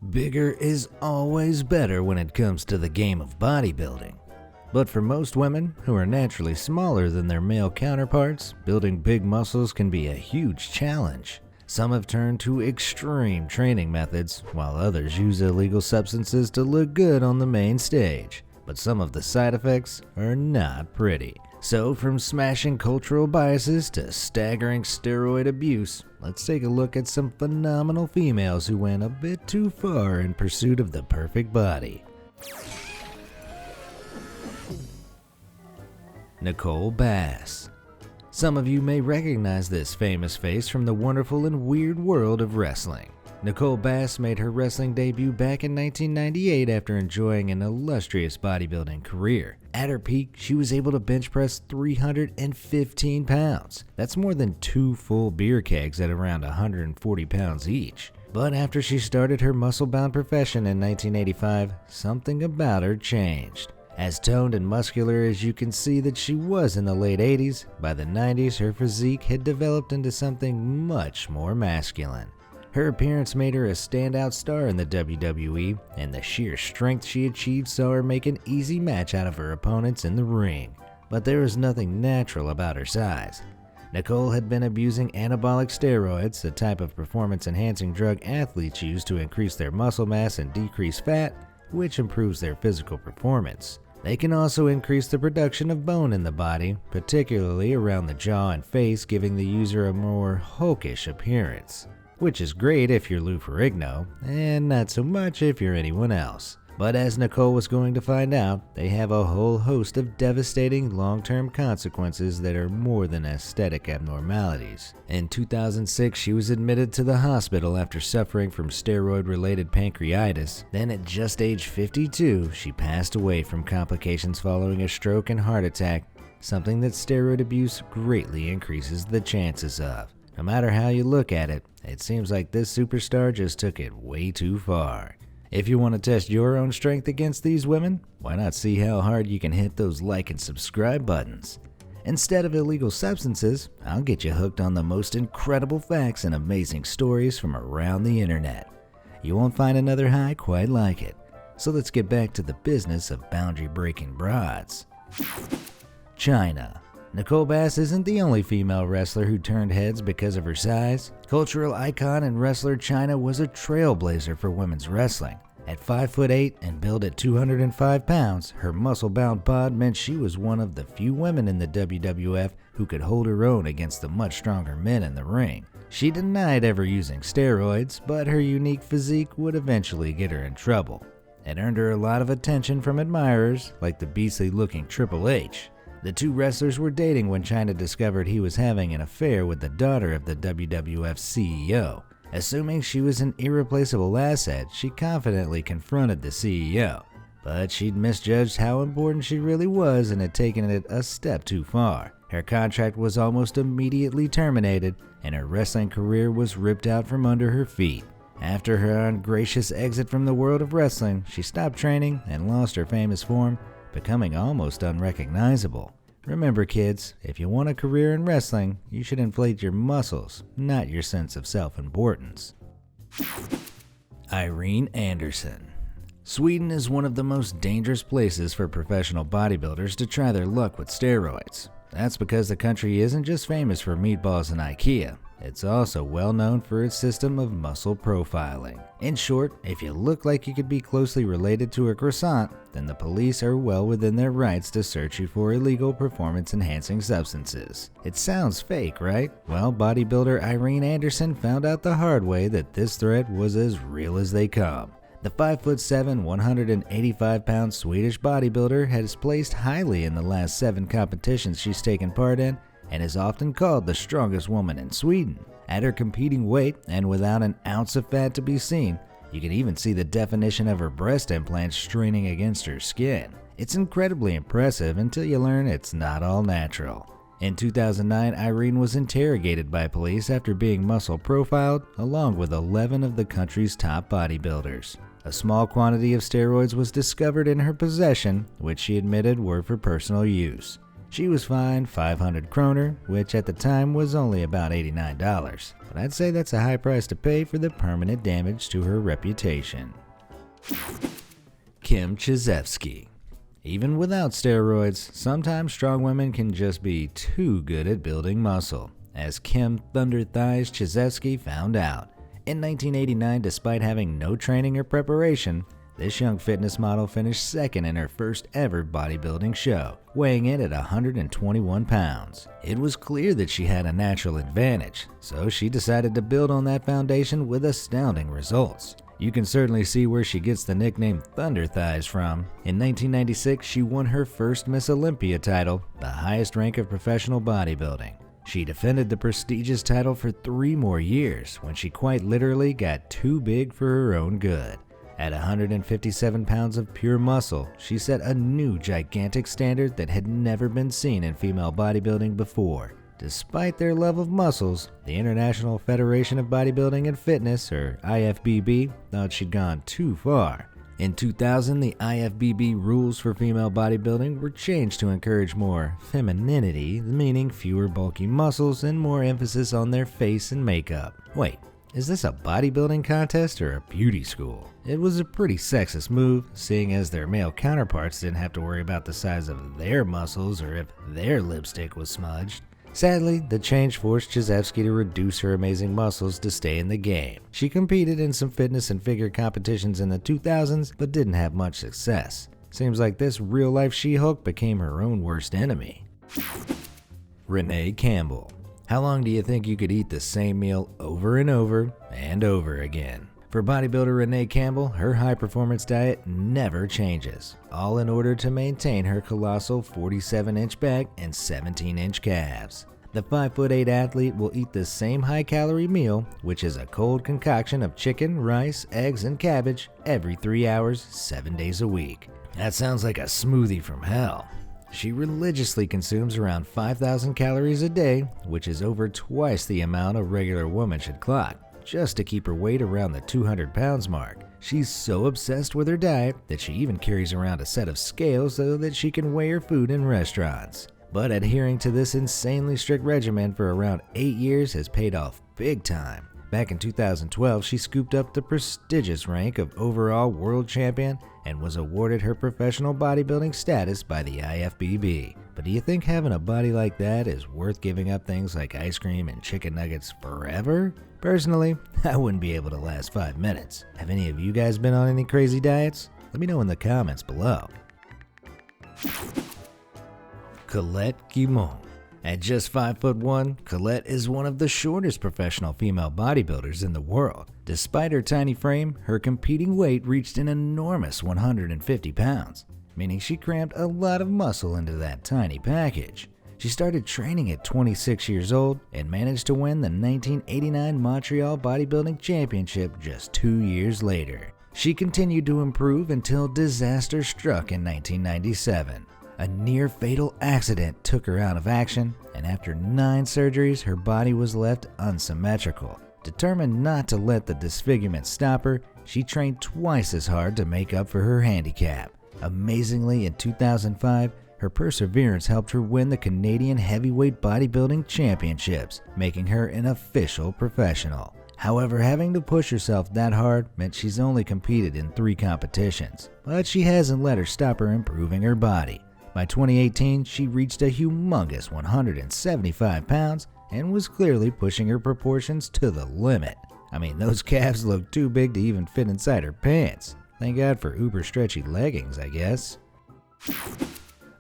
Bigger is always better when it comes to the game of bodybuilding. But for most women who are naturally smaller than their male counterparts, building big muscles can be a huge challenge. Some have turned to extreme training methods, while others use illegal substances to look good on the main stage. But some of the side effects are not pretty. So from smashing cultural biases to staggering steroid abuse, let's take a look at some phenomenal females who went a bit too far in pursuit of the perfect body. Nicole Bass. Some of you may recognize this famous face from the wonderful and weird world of wrestling. Nicole Bass made her wrestling debut back in 1998 after enjoying an illustrious bodybuilding career. At her peak, she was able to bench press 315 pounds. That's more than 2 full beer kegs at around 140 pounds each. But after she started her muscle-bound profession in 1985, something about her changed. As toned and muscular as you can see that she was in the late 80s, by the 90s her physique had developed into something much more masculine. Her appearance made her a standout star in the WWE, and the sheer strength she achieved saw her make an easy match out of her opponents in the ring. But there was nothing natural about her size. Nicole had been abusing anabolic steroids, a type of performance-enhancing drug athletes use to increase their muscle mass and decrease fat, which improves their physical performance. They can also increase the production of bone in the body, particularly around the jaw and face, giving the user a more hulkish appearance. Which is great if you're Lou Ferrigno, and not so much if you're anyone else. But as Nicole was going to find out, they have a whole host of devastating long-term consequences that are more than aesthetic abnormalities. In 2006, she was admitted to the hospital after suffering from steroid-related pancreatitis. Then at just age 52, she passed away from complications following a stroke and heart attack, something that steroid abuse greatly increases the chances of. No matter how you look at it, it seems like this superstar just took it way too far. If you want to test your own strength against these women, why not see how hard you can hit those like and subscribe buttons? Instead of illegal substances, I'll get you hooked on the most incredible facts and amazing stories from around the internet. You won't find another high quite like it. So let's get back to the business of boundary-breaking broads. Chyna. Nicole Bass isn't the only female wrestler who turned heads because of her size. Cultural icon and wrestler Chyna was a trailblazer for women's wrestling. At 5'8" and billed at 205 pounds, her muscle-bound bod meant she was one of the few women in the WWF who could hold her own against the much stronger men in the ring. She denied ever using steroids, but her unique physique would eventually get her in trouble. It earned her a lot of attention from admirers, like the beastly-looking Triple H. The two wrestlers were dating when Chyna discovered he was having an affair with the daughter of the WWF CEO. Assuming she was an irreplaceable asset, she confidently confronted the CEO. But she'd misjudged how important she really was and had taken it a step too far. Her contract was almost immediately terminated, and her wrestling career was ripped out from under her feet. After her ungracious exit from the world of wrestling, she stopped training and lost her famous form, becoming almost unrecognizable. Remember kids, if you want a career in wrestling, you should inflate your muscles, not your sense of self-importance. Irene Anderson. Sweden is one of the most dangerous places for professional bodybuilders to try their luck with steroids. That's because the country isn't just famous for meatballs and IKEA. It's also well known for its system of muscle profiling. In short, if you look like you could be closely related to a croissant, then the police are well within their rights to search you for illegal performance-enhancing substances. It sounds fake, right? Well, bodybuilder Irene Anderson found out the hard way that this threat was as real as they come. The 5'7", 185-pound Swedish bodybuilder has placed highly in the last 7 competitions she's taken part in, and is often called the strongest woman in Sweden. At her competing weight, and without an ounce of fat to be seen, you can even see the definition of her breast implants straining against her skin. It's incredibly impressive until you learn it's not all natural. In 2009, Irene was interrogated by police after being muscle profiled, along with 11 of the country's top bodybuilders. A small quantity of steroids was discovered in her possession, which she admitted were for personal use. She was fined 500 kroner, which at the time was only about $89, but I'd say that's a high price to pay for the permanent damage to her reputation. Kim Chizevsky. Even without steroids, sometimes strong women can just be too good at building muscle, as Kim Thunder Thighs Chizevsky found out. In 1989, despite having no training or preparation, this young fitness model finished second in her first ever bodybuilding show, weighing in at 121 pounds. It was clear that she had a natural advantage, so she decided to build on that foundation with astounding results. You can certainly see where she gets the nickname Thunder Thighs from. In 1996, she won her first Miss Olympia title, the highest rank of professional bodybuilding. She defended the prestigious title for 3 more years, when she quite literally got too big for her own good. At 157 pounds of pure muscle, she set a new gigantic standard that had never been seen in female bodybuilding before. Despite their love of muscles, the International Federation of Bodybuilding and Fitness, or IFBB, thought she'd gone too far. In 2000, the IFBB rules for female bodybuilding were changed to encourage more femininity, meaning fewer bulky muscles and more emphasis on their face and makeup. Wait, is this a bodybuilding contest or a beauty school? It was a pretty sexist move, seeing as their male counterparts didn't have to worry about the size of their muscles or if their lipstick was smudged. Sadly, the change forced Chizevsky to reduce her amazing muscles to stay in the game. She competed in some fitness and figure competitions in the 2000s, but didn't have much success. Seems like this real-life She-Hulk became her own worst enemy. Renee Campbell. How long do you think you could eat the same meal over and over and over again? For bodybuilder Renee Campbell, her high-performance diet never changes, all in order to maintain her colossal 47-inch back and 17-inch calves. The 5'8" athlete will eat the same high-calorie meal, which is a cold concoction of chicken, rice, eggs, and cabbage, every 3 hours, 7 days a week. That sounds like a smoothie from hell. She religiously consumes around 5,000 calories a day, which is over twice the amount a regular woman should clock, just to keep her weight around the 200 pounds mark. She's so obsessed with her diet that she even carries around a set of scales so that she can weigh her food in restaurants. But adhering to this insanely strict regimen for around 8 years has paid off big time. Back in 2012, she scooped up the prestigious rank of overall world champion and was awarded her professional bodybuilding status by the IFBB. But do you think having a body like that is worth giving up things like ice cream and chicken nuggets forever? Personally, I wouldn't be able to last 5 minutes. Have any of you guys been on any crazy diets? Let me know in the comments below. Colette Guimont. At just 5'1", Colette is one of the shortest professional female bodybuilders in the world. Despite her tiny frame, her competing weight reached an enormous 150 pounds, meaning she crammed a lot of muscle into that tiny package. She started training at 26 years old and managed to win the 1989 Montreal Bodybuilding Championship just 2 years later. She continued to improve until disaster struck in 1997. A near-fatal accident took her out of action, and after 9 surgeries, her body was left unsymmetrical. Determined not to let the disfigurement stop her, she trained twice as hard to make up for her handicap. Amazingly, in 2005, her perseverance helped her win the Canadian Heavyweight Bodybuilding Championships, making her an official professional. However, having to push herself that hard meant she's only competed in 3 competitions, but she hasn't let her stop her improving her body. By 2018, she reached a humongous 175 pounds and was clearly pushing her proportions to the limit. I mean, those calves look too big to even fit inside her pants. Thank God for uber stretchy leggings, I guess.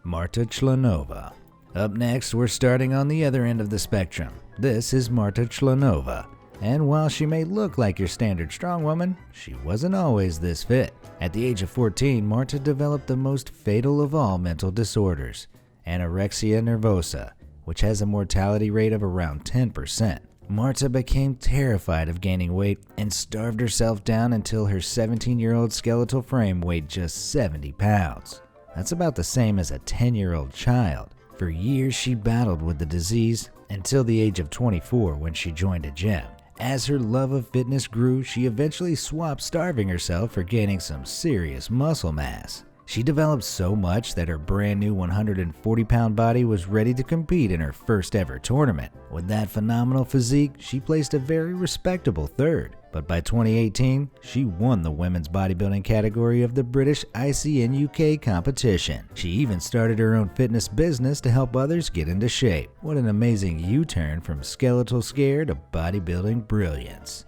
Marta Lenova. Up next, we're starting on the other end of the spectrum. This is Marta Lenova. And while she may look like your standard strong woman, she wasn't always this fit. At the age of 14, Marta developed the most fatal of all mental disorders, anorexia nervosa, which has a mortality rate of around 10%. Marta became terrified of gaining weight and starved herself down until her 17-year-old skeletal frame weighed just 70 pounds. That's about the same as a 10-year-old child. For years, she battled with the disease until the age of 24 when she joined a gym. As her love of fitness grew, she eventually swapped starving herself for gaining some serious muscle mass. She developed so much that her brand new 140-pound body was ready to compete in her first ever tournament. With that phenomenal physique, she placed a very respectable third. But by 2018, she won the women's bodybuilding category of the British ICN UK competition. She even started her own fitness business to help others get into shape. What an amazing U-turn from skeletal scare to bodybuilding brilliance.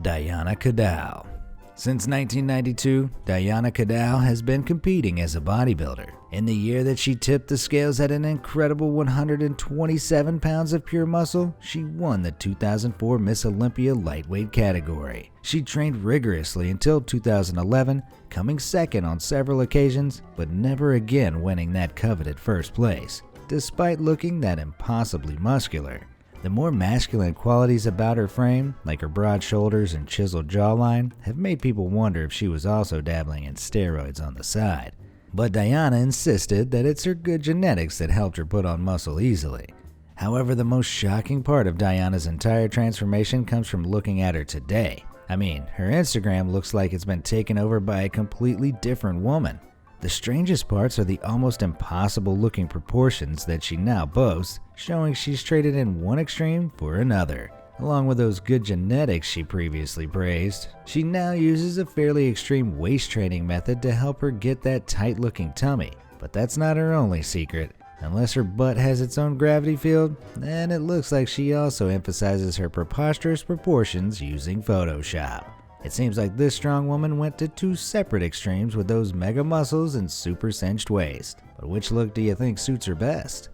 Diana Cadell. Since 1992, Diana Cadell has been competing as a bodybuilder. In the year that she tipped the scales at an incredible 127 pounds of pure muscle, she won the 2004 Miss Olympia lightweight category. She trained rigorously until 2011, coming second on several occasions, but never again winning that coveted first place, despite looking that impossibly muscular. The more masculine qualities about her frame, like her broad shoulders and chiseled jawline, have made people wonder if she was also dabbling in steroids on the side. But Diana insisted that it's her good genetics that helped her put on muscle easily. However, the most shocking part of Diana's entire transformation comes from looking at her today. I mean, her Instagram looks like it's been taken over by a completely different woman. The strangest parts are the almost impossible looking proportions that she now boasts, showing she's traded in one extreme for another. Along with those good genetics she previously praised, she now uses a fairly extreme waist training method to help her get that tight looking tummy. But that's not her only secret. Unless her butt has its own gravity field, then it looks like she also emphasizes her preposterous proportions using Photoshop. It seems like this strong woman went to two separate extremes with those mega muscles and super cinched waist. But which look do you think suits her best?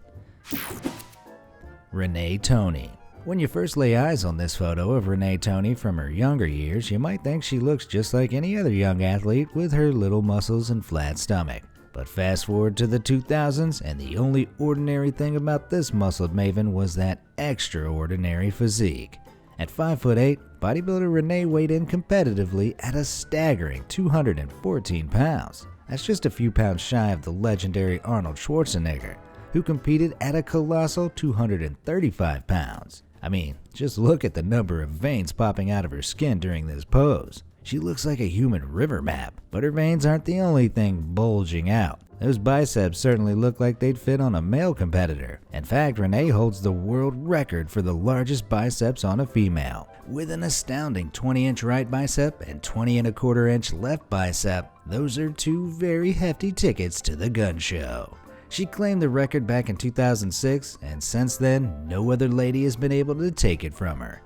Renee Tony. When you first lay eyes on this photo of Renee Tony from her younger years, you might think she looks just like any other young athlete with her little muscles and flat stomach. But fast forward to the 2000s, and the only ordinary thing about this muscled maven was that extraordinary physique. At 5'8", bodybuilder Renee weighed in competitively at a staggering 214 pounds. That's just a few pounds shy of the legendary Arnold Schwarzenegger, who competed at a colossal 235 pounds. I mean, just look at the number of veins popping out of her skin during this pose. She looks like a human river map, but her veins aren't the only thing bulging out. Those biceps certainly look like they'd fit on a male competitor. In fact, Renee holds the world record for the largest biceps on a female, with an astounding 20-inch right bicep and 20¼ inch left bicep. Those are two very hefty tickets to the gun show. She claimed the record back in 2006, and since then, no other lady has been able to take it from her.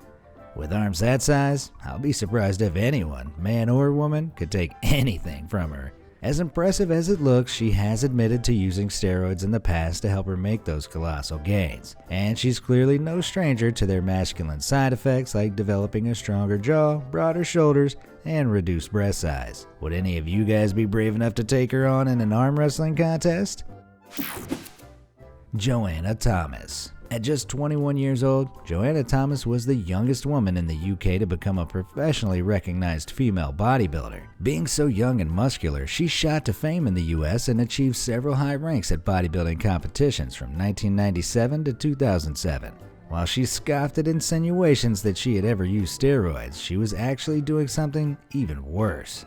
With arms that size, I'll be surprised if anyone, man or woman, could take anything from her. As impressive as it looks, she has admitted to using steroids in the past to help her make those colossal gains. And she's clearly no stranger to their masculine side effects like developing a stronger jaw, broader shoulders, and reduced breast size. Would any of you guys be brave enough to take her on in an arm wrestling contest? Joanna Thomas. At just 21 years old, Joanna Thomas was the youngest woman in the UK to become a professionally recognized female bodybuilder. Being so young and muscular, she shot to fame in the US and achieved several high ranks at bodybuilding competitions from 1997 to 2007. While she scoffed at insinuations that she had ever used steroids, she was actually doing something even worse.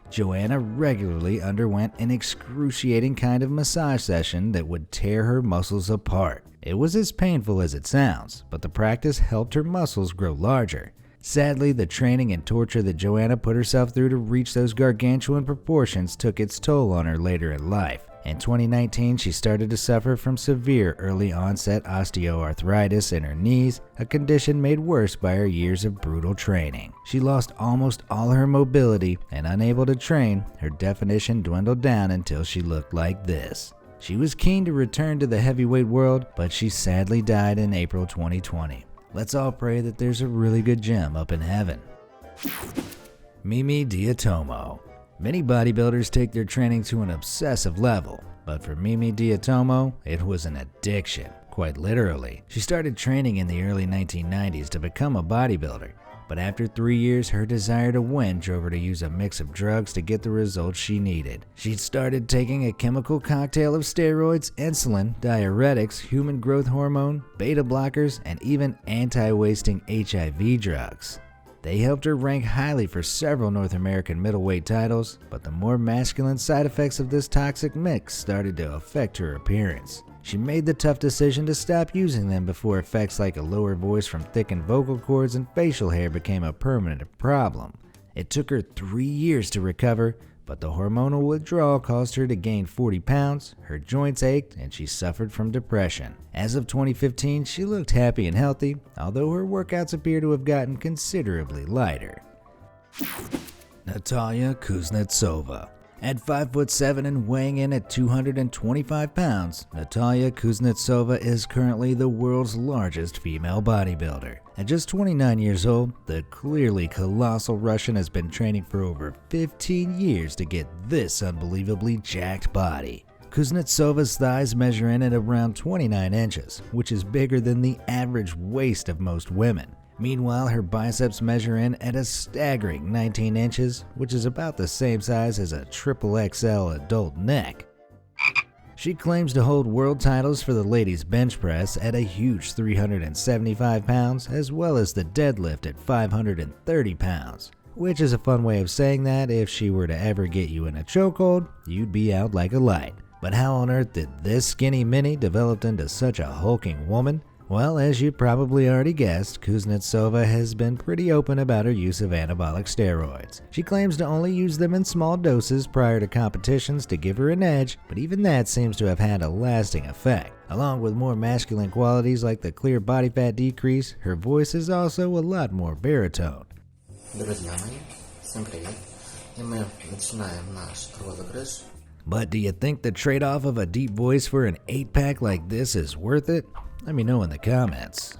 Joanna regularly underwent an excruciating kind of massage session that would tear her muscles apart. It was as painful as it sounds, but the practice helped her muscles grow larger. Sadly, the training and torture that Joanna put herself through to reach those gargantuan proportions took its toll on her later in life. In 2019, she started to suffer from severe early-onset osteoarthritis in her knees, a condition made worse by her years of brutal training. She lost almost all her mobility, and unable to train, her definition dwindled down until she looked like this. She was keen to return to the heavyweight world, but she sadly died in April 2020. Let's all pray that there's a really good gem up in heaven. Mimi Dattomo. Many bodybuilders take their training to an obsessive level, but for Mimi Dattomo, it was an addiction, quite literally. She started training in the early 1990s to become a bodybuilder, but after 3 years, her desire to win drove her to use a mix of drugs to get the results she needed. She'd started taking a chemical cocktail of steroids, insulin, diuretics, human growth hormone, beta blockers, and even anti-wasting HIV drugs. They helped her rank highly for several North American middleweight titles, but the more masculine side effects of this toxic mix started to affect her appearance. She made the tough decision to stop using them before effects like a lower voice from thickened vocal cords and facial hair became a permanent problem. It took her 3 years to recover, but the hormonal withdrawal caused her to gain 40 pounds, her joints ached, and she suffered from depression. As of 2015, she looked happy and healthy, although her workouts appear to have gotten considerably lighter. Natalya Kuznetsova. At 5'7" and weighing in at 225 pounds, Natalya Kuznetsova is currently the world's largest female bodybuilder. At just 29 years old, the clearly colossal Russian has been training for over 15 years to get this unbelievably jacked body. Kuznetsova's thighs measure in at around 29 inches, which is bigger than the average waist of most women. Meanwhile, her biceps measure in at a staggering 19 inches, which is about the same size as a XXL adult neck. She claims to hold world titles for the ladies' bench press at a huge 375 pounds, as well as the deadlift at 530 pounds, which is a fun way of saying that if she were to ever get you in a chokehold, you'd be out like a light. But how on earth did this skinny mini develop into such a hulking woman? Well, as you probably already guessed, Kuznetsova has been pretty open about her use of anabolic steroids. She claims to only use them in small doses prior to competitions to give her an edge, but even that seems to have had a lasting effect. Along with more masculine qualities like the clear body fat decrease, her voice is also a lot more baritone. But do you think the trade-off of a deep voice for an 8-pack like this is worth it? Let me know in the comments.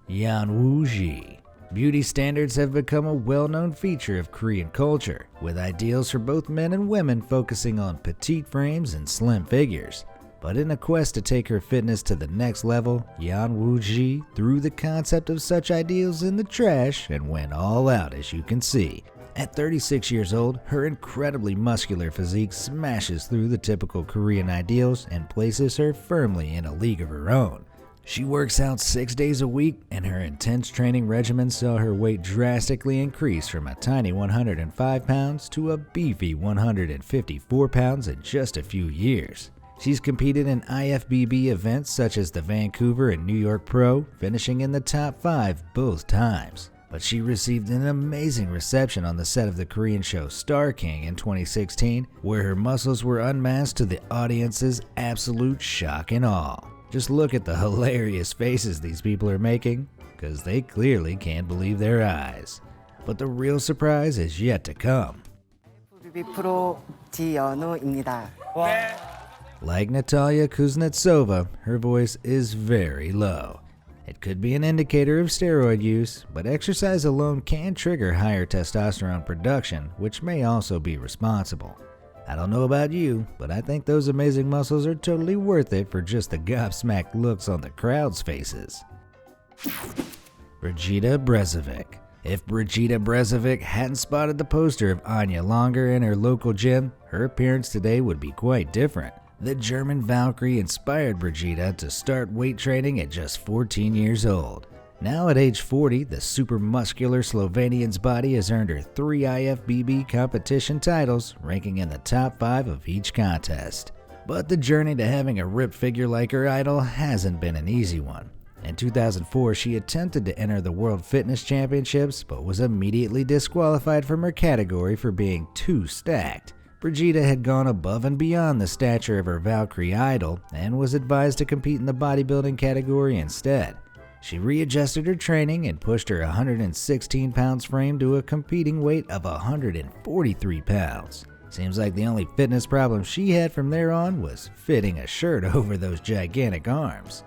Wooji. Beauty standards have become a well-known feature of Korean culture, with ideals for both men and women focusing on petite frames and slim figures. But in a quest to take her fitness to the next level, Wooji threw the concept of such ideals in the trash and went all out, as you can see. At 36 years old, her incredibly muscular physique smashes through the typical Korean ideals and places her firmly in a league of her own. She works out 6 days a week, and her intense training regimen saw her weight drastically increase from a tiny 105 pounds to a beefy 154 pounds in just a few years. She's competed in IFBB events such as the Vancouver and New York Pro, finishing in the top 5 both times. But she received an amazing reception on the set of the Korean show Star King in 2016, where her muscles were unmasked to the audience's absolute shock and awe. Just look at the hilarious faces these people are making, because they clearly can't believe their eyes. But the real surprise is yet to come. Like Natalya Kuznetsova, her voice is very low. It could be an indicator of steroid use, but exercise alone can trigger higher testosterone production, which may also be responsible. I don't know about you, but I think those amazing muscles are totally worth it for just the gobsmacked looks on the crowd's faces. Brigitta Brezovic. If Brigitta Brezovic hadn't spotted the poster of Anya Longer in her local gym, her appearance today would be quite different. The German Valkyrie inspired Brigitta to start weight training at just 14 years old. Now at age 40, the super muscular Slovenian's body has earned her 3 IFBB competition titles, ranking in the top 5 of each contest. But the journey to having a ripped figure like her idol hasn't been an easy one. In 2004, she attempted to enter the World Fitness Championships, but was immediately disqualified from her category for being too stacked. Brigitta had gone above and beyond the stature of her Valkyrie idol and was advised to compete in the bodybuilding category instead. She readjusted her training and pushed her 116 pounds frame to a competing weight of 143 pounds. Seems like the only fitness problem she had from there on was fitting a shirt over those gigantic arms.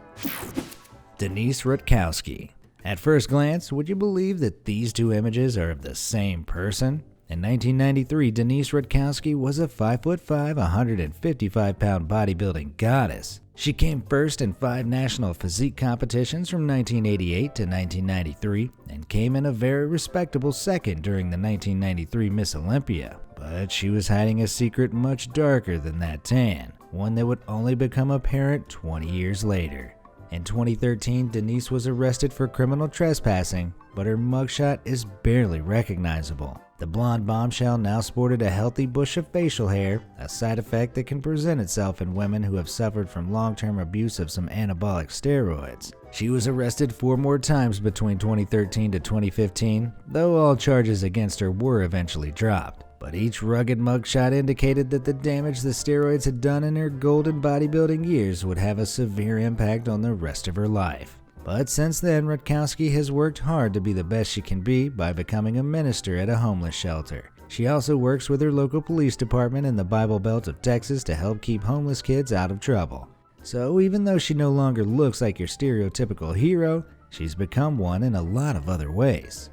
Denise Rutkowski. At first glance, would you believe that these two images are of the same person? In 1993, Denise Rutkowski was a 5'5", 155-pound bodybuilding goddess. She came first in 5 national physique competitions from 1988 to 1993 and came in a very respectable second during the 1993 Miss Olympia. But she was hiding a secret much darker than that tan, one that would only become apparent 20 years later. In 2013, Denise was arrested for criminal trespassing, but her mugshot is barely recognizable. The blonde bombshell now sported a healthy bush of facial hair, a side effect that can present itself in women who have suffered from long-term abuse of some anabolic steroids. She was arrested 4 more times between 2013 to 2015, though all charges against her were eventually dropped. But each rugged mugshot indicated that the damage the steroids had done in her golden bodybuilding years would have a severe impact on the rest of her life. But since then, Rutkowski has worked hard to be the best she can be by becoming a minister at a homeless shelter. She also works with her local police department in the Bible Belt of Texas to help keep homeless kids out of trouble. So even though she no longer looks like your stereotypical hero, she's become one in a lot of other ways.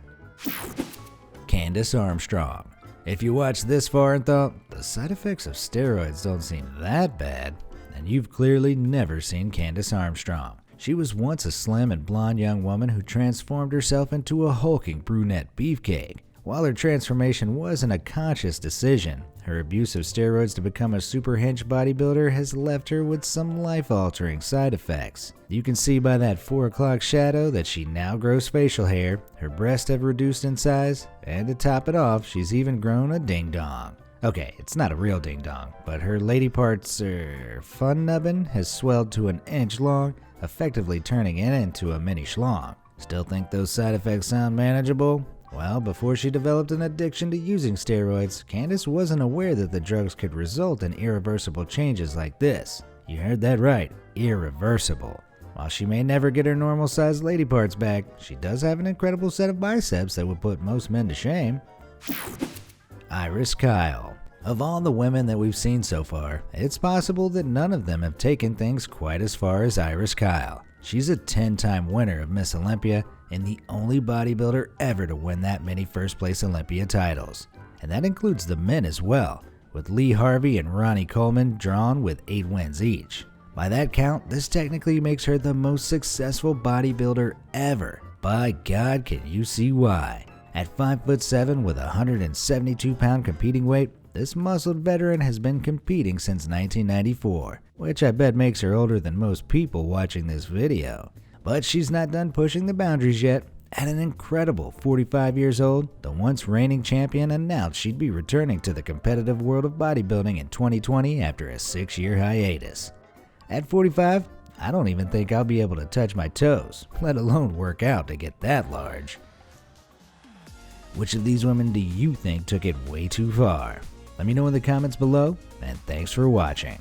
Candace Armstrong. If you watched this far and thought, the side effects of steroids don't seem that bad, then you've clearly never seen Candace Armstrong. She was once a slim and blonde young woman who transformed herself into a hulking brunette beefcake. While her transformation wasn't a conscious decision, her abuse of steroids to become a super hench bodybuilder has left her with some life-altering side effects. You can see by that 4 o'clock shadow that she now grows facial hair, her breasts have reduced in size, and to top it off, she's even grown a ding-dong. Okay, it's not a real ding-dong, but her lady parts, fun nubbin has swelled to 1 inch long, effectively turning it into a mini schlong. Still think those side effects sound manageable? Well, before she developed an addiction to using steroids, Candace wasn't aware that the drugs could result in irreversible changes like this. You heard that right, irreversible. While she may never get her normal-sized lady parts back, she does have an incredible set of biceps that would put most men to shame. Iris Kyle. Of all the women that we've seen so far, it's possible that none of them have taken things quite as far as Iris Kyle. She's a 10-time winner of Miss Olympia and the only bodybuilder ever to win that many first-place Olympia titles. And that includes the men as well, with Lee Harvey and Ronnie Coleman drawn with 8 wins each. By that count, this technically makes her the most successful bodybuilder ever. By God, can you see why? At 5'7" with a 172-pound competing weight, this muscled veteran has been competing since 1994, which I bet makes her older than most people watching this video. But she's not done pushing the boundaries yet. At an incredible 45 years old, the once reigning champion announced she'd be returning to the competitive world of bodybuilding in 2020 after a 6-year hiatus. At 45, I don't even think I'll be able to touch my toes, let alone work out to get that large. Which of these women do you think took it way too far? Let me know in the comments below, and thanks for watching.